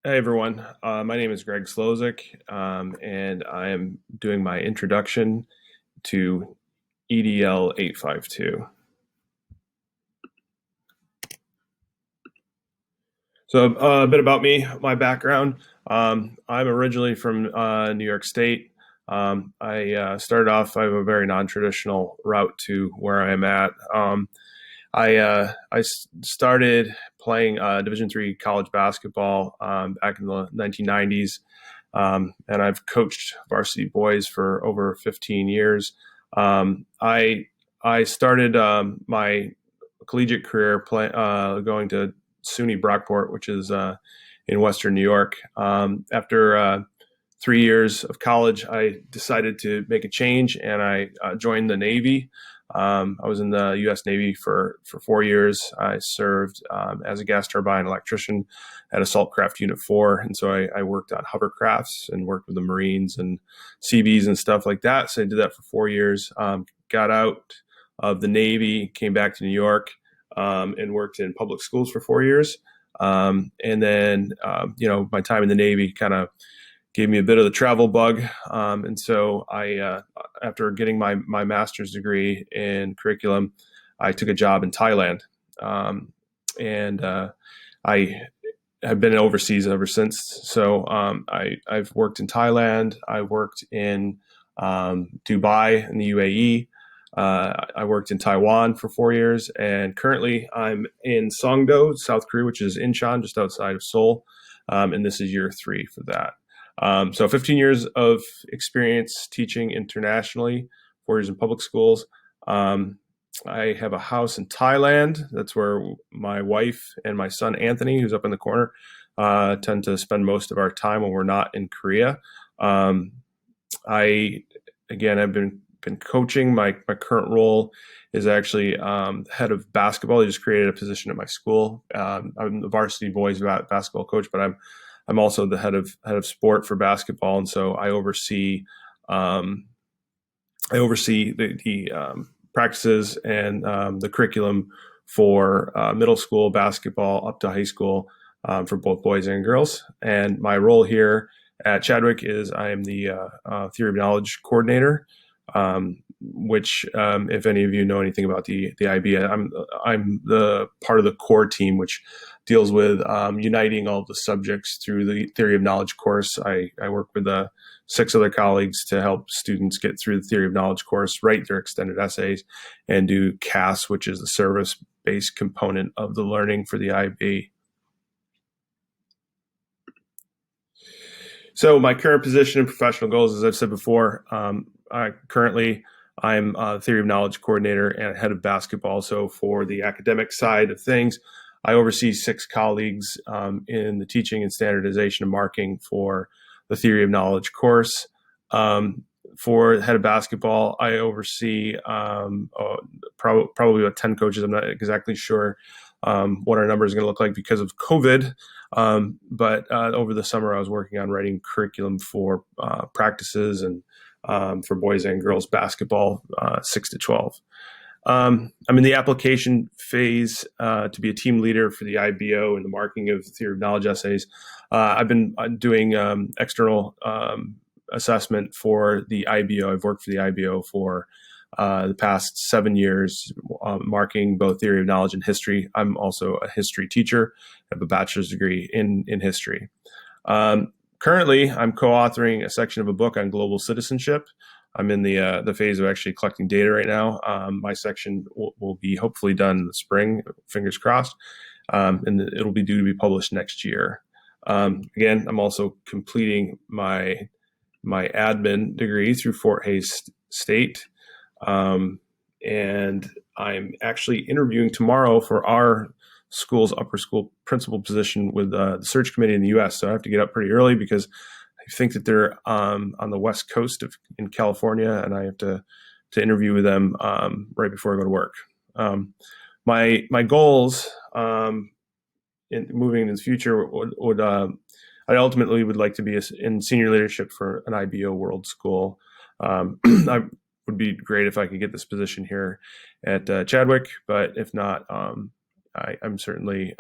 Hey everyone, my name is Greg Slozik, and I am doing my introduction to EDL 852. So a bit about me, my background. I'm originally from New York State. I started off, I have a very non-traditional route to where I am at. I started playing Division III college basketball back in the 1990s, and I've coached varsity boys for over 15 years. I started my collegiate career going to SUNY Brockport, which is in Western New York. After 3 years of college, I decided to make a change, and I joined the Navy. I was in the U.S. Navy for 4 years. I served as a gas turbine electrician at Assault Craft Unit 4. And so I worked on hovercrafts and worked with the Marines and CBs and stuff like that. So I did that for 4 years. Got out of the Navy, came back to New York, and worked in public schools for 4 years. And then, my time in the Navy kind of gave me a bit of the travel bug. And so after getting my master's degree in curriculum, I took a job in Thailand. And I have been overseas ever since. So I've worked in Thailand. I worked in Dubai in the UAE. I worked in Taiwan for 4 years, and currently I'm in Songdo, South Korea, which is Incheon, just outside of Seoul. And this is year 3 for that. So 15 years of experience teaching internationally, 4 years in public schools. I have a house in Thailand. That's where my wife and my son, Anthony, who's up in the corner, tend to spend most of our time when we're not in Korea. I've been coaching. My current role is actually head of basketball. I just created a position at my school. I'm the varsity boys basketball coach, but I'm also the head of sport for basketball, and so I oversee the practices and the curriculum for middle school basketball up to high school for both boys and girls. And my role here at Chadwick is I am the theory of knowledge coordinator, which, if any of you know anything about the IB, I'm the part of the core team, which deals with uniting all of the subjects through the theory of knowledge course. I work with 6 other colleagues to help students get through the theory of knowledge course, write their extended essays, and do CAS, which is the service-based component of the learning for the IB. So my current position and professional goals, as I've said before, I'm a theory of knowledge coordinator and head of basketball. So for the academic side of things, I oversee 6 colleagues in the teaching and standardization of marking for the theory of knowledge course. For the head of basketball, I oversee probably about 10 coaches. I'm not exactly sure what our number is going to look like because of COVID. But over the summer, I was working on writing curriculum for practices and for boys and girls basketball, 6 to 12. I'm in the application phase to be a team leader for the IBO and the marking of theory of knowledge essays. I've been doing external assessment for the IBO. I've worked for the IBO for the past 7 years, marking both theory of knowledge and history. I'm also a history teacher. I have a bachelor's degree in history. Currently, I'm co-authoring a section of a book on global citizenship. I'm in the phase of actually collecting data right now. My section will be hopefully done in the spring, fingers crossed, and it'll be due to be published next year. Again, I'm also completing my admin degree through Fort Hays State, and I'm actually interviewing tomorrow for our school's upper school principal position with the search committee in the U.S. So I have to get up pretty early because I think that they're on the west coast in California, and I have to interview with them right before I go to work. My goals in moving into the future would I ultimately would like to be in senior leadership for an IBO World School. I would be great if I could get this position here at Chadwick, but if not, I'm certainly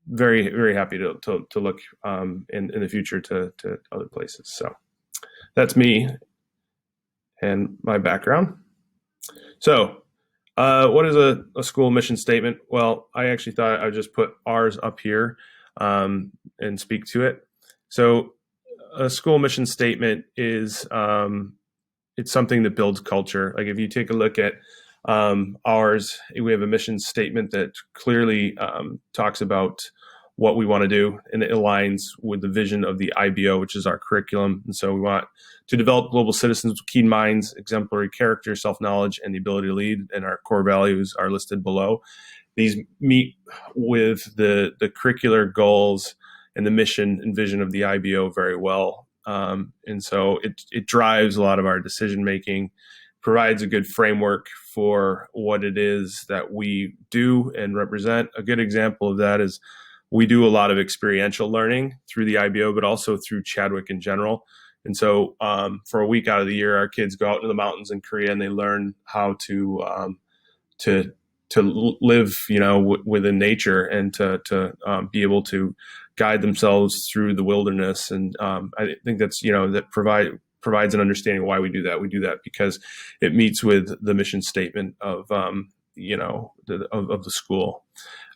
very, very happy to look in the future to other places. So that's me and my background. So, what is a school mission statement? Well, I actually thought I'd just put ours up here and speak to it. So, a school mission statement is it's something that builds culture. Like if you take a look at ours, we have a mission statement that clearly talks about what we want to do, and it aligns with the vision of the IBO, which is our curriculum. And so we want to develop global citizens with keen minds, exemplary character, self-knowledge, and the ability to lead. And our core values are listed below. These meet with the curricular goals and the mission and vision of the IBO very well. And so it drives a lot of our decision making, provides a good framework for what it is that we do and represent. A good example of that is we do a lot of experiential learning through the IBO, but also through Chadwick in general. And so for a week out of the year, our kids go out into the mountains in Korea and they learn how to live, within nature and to be able to guide themselves through the wilderness. And I think that's, that provides an understanding of why we do that. We do that because it meets with the mission statement of, of the school.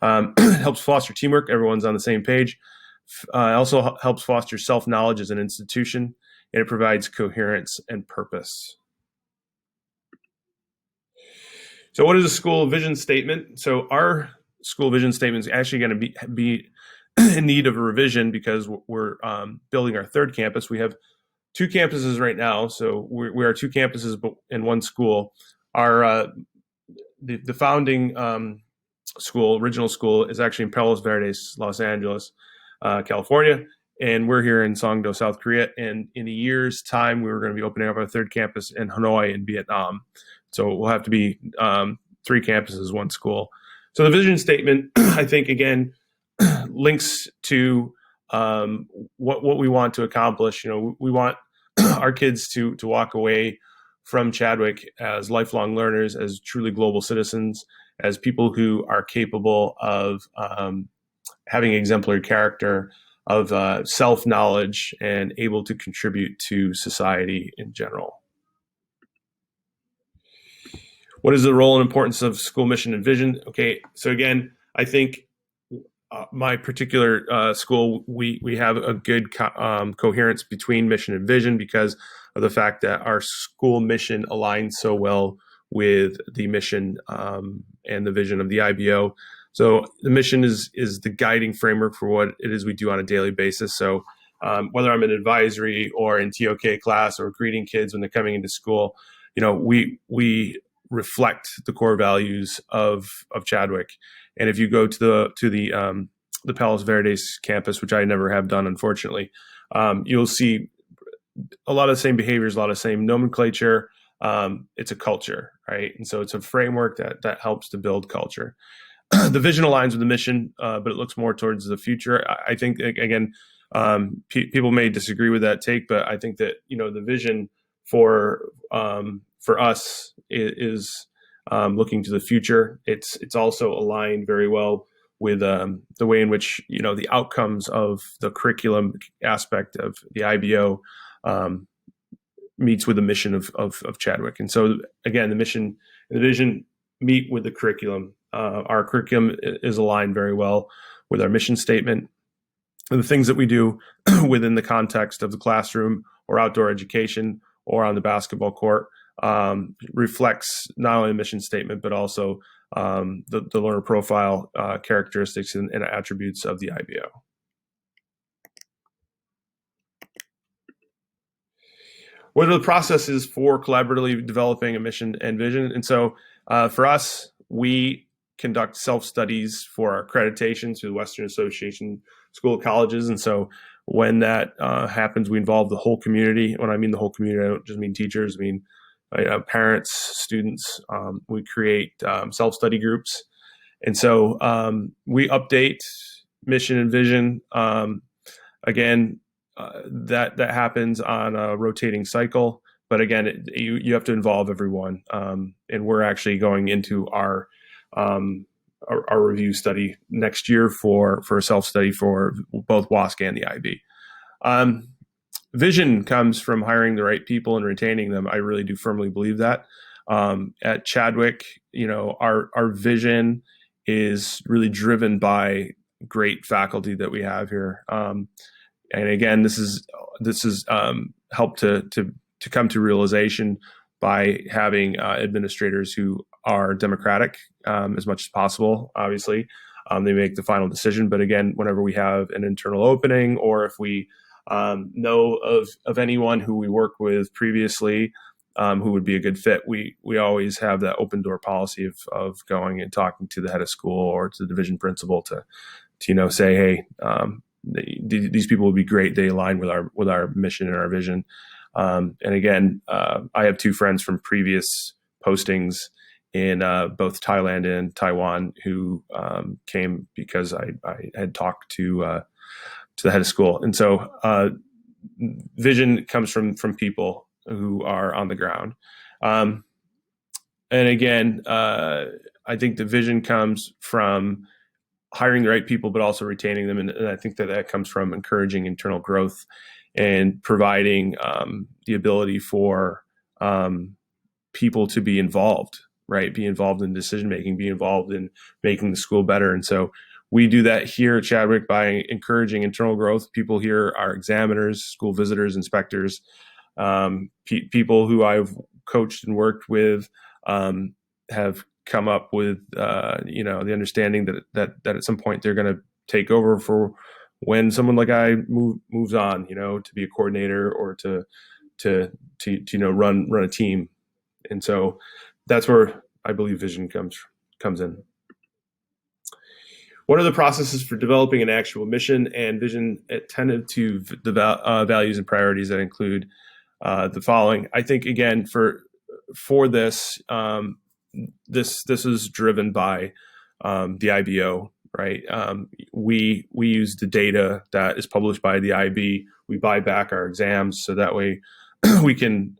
It helps foster teamwork. Everyone's on the same page. It also helps foster self-knowledge as an institution, and it provides coherence and purpose. So what is a school vision statement? So our school vision statement is actually going to be in need of a revision because we're building our third campus. We have 2 campuses right now. So we are 2 campuses in one school. Our the founding original school is actually in Palos Verdes, Los Angeles, California. And we're here in Songdo, South Korea. And in a year's time, we were going to be opening up our third campus in Hanoi in Vietnam. So we'll have to be 3 campuses, 1 school. So the vision statement, I think, again, links to what we want to accomplish. We want our kids to walk away from Chadwick as lifelong learners, as truly global citizens, as people who are capable of having exemplary character, of self-knowledge, and able to contribute to society in general. What is the role and importance of school mission and vision? Okay, so again, I think my particular school, we have a good coherence between mission and vision because of the fact that our school mission aligns so well with the mission and the vision of the IBO. So the mission is the guiding framework for what it is we do on a daily basis. So whether I'm in advisory or in TOK class or greeting kids when they're coming into school, we reflect the core values of Chadwick. And if you go to the Palos Verdes campus, which I never have done, unfortunately, you'll see a lot of the same behaviors, a lot of the same nomenclature. It's a culture, right? And so it's a framework that helps to build culture. The vision aligns with the mission, but it looks more towards the future. I think, again, people may disagree with that take, but I think that the vision for us is looking to the future. It's also aligned very well with the way in which the outcomes of the curriculum aspect of the IBO meets with the mission of Chadwick. And so again, the mission and the vision meet with the curriculum. Our curriculum is aligned very well with our mission statement. And the things that we do within the context of the classroom or outdoor education or on the basketball court reflects not only the mission statement, but also the learner profile characteristics and attributes of the IBO. What are the processes for collaboratively developing a mission and vision? And so for us, we conduct self-studies for our accreditation through the Western Association School of Colleges. And so when that happens, we involve the whole community. When I mean the whole community, I don't just mean teachers, I mean parents, students. We create self-study groups. And so we update mission and vision. Again, that happens on a rotating cycle. But again, you have to involve everyone. And we're actually going into our our review study next year for a self study for both WASC and the IB. Vision comes from hiring the right people and retaining them. I really do firmly believe that. At Chadwick, our vision is really driven by great faculty that we have here. And again, this is helped to come to realization by having administrators who are democratic as much as possible. Obviously, they make the final decision. But again, whenever we have an internal opening, or if we know of anyone who we worked with previously who would be a good fit, we always have that open door policy of going and talking to the head of school or to the division principal to say, hey, these people would be great. They align with our mission and our vision. And again, I have two friends from previous postings in both Thailand and Taiwan who came because I had talked to the head of school. And so vision comes from people who are on the ground. And again, I think the vision comes from hiring the right people, but also retaining them. And I think that comes from encouraging internal growth and providing the ability for people to be involved, right? Be involved in decision making, be involved in making the school better. And so we do that here at Chadwick by encouraging internal growth. People here are examiners, school visitors, inspectors, people who I've coached and worked with have come up with the understanding that at some point they're going to take over for when someone like I moves on, to be a coordinator or to run a team. And so that's where I believe vision comes in. What are the processes for developing an actual mission and vision attentive to the values and priorities that include the following? I think again for this, this is driven by the IBO, right? We use the data that is published by the IB. We buy back our exams so that way we can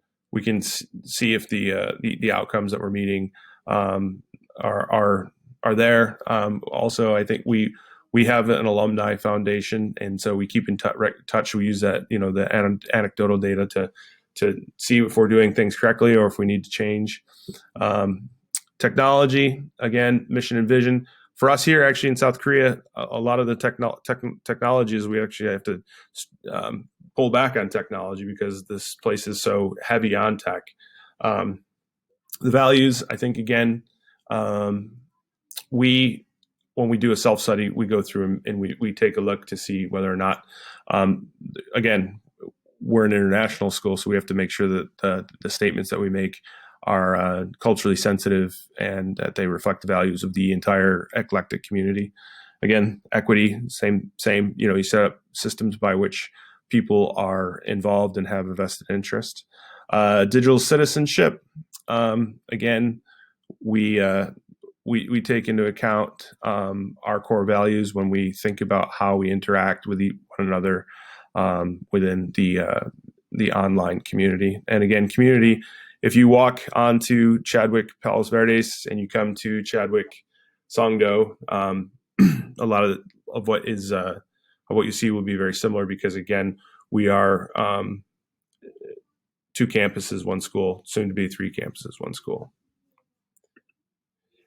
see if the outcomes that we're meeting are there. Also, I think we have an alumni foundation, and so we keep in touch. We use that, the anecdotal data to see if we're doing things correctly or if we need to change. Technology, again, mission and vision. For us here, actually in South Korea, a lot of the technologies, we actually have to pull back on technology because this place is so heavy on tech. The values, I think, again, when we do a self-study, we go through them and we take a look to see whether or not, again, we're an international school, so we have to make sure that the statements that we make are culturally sensitive and that they reflect the values of the entire eclectic community. Again, equity, same. You set up systems by which people are involved and have a vested interest. Digital citizenship. Again, we take into account our core values when we think about how we interact with one another within the online community. And again, community. If you walk onto Chadwick Palos Verdes and you come to Chadwick Songdo, a lot of what you see will be very similar because again, we are 2 campuses, 1 school, soon to be 3 campuses, 1 school.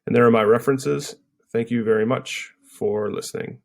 And there are my references. Thank you very much for listening.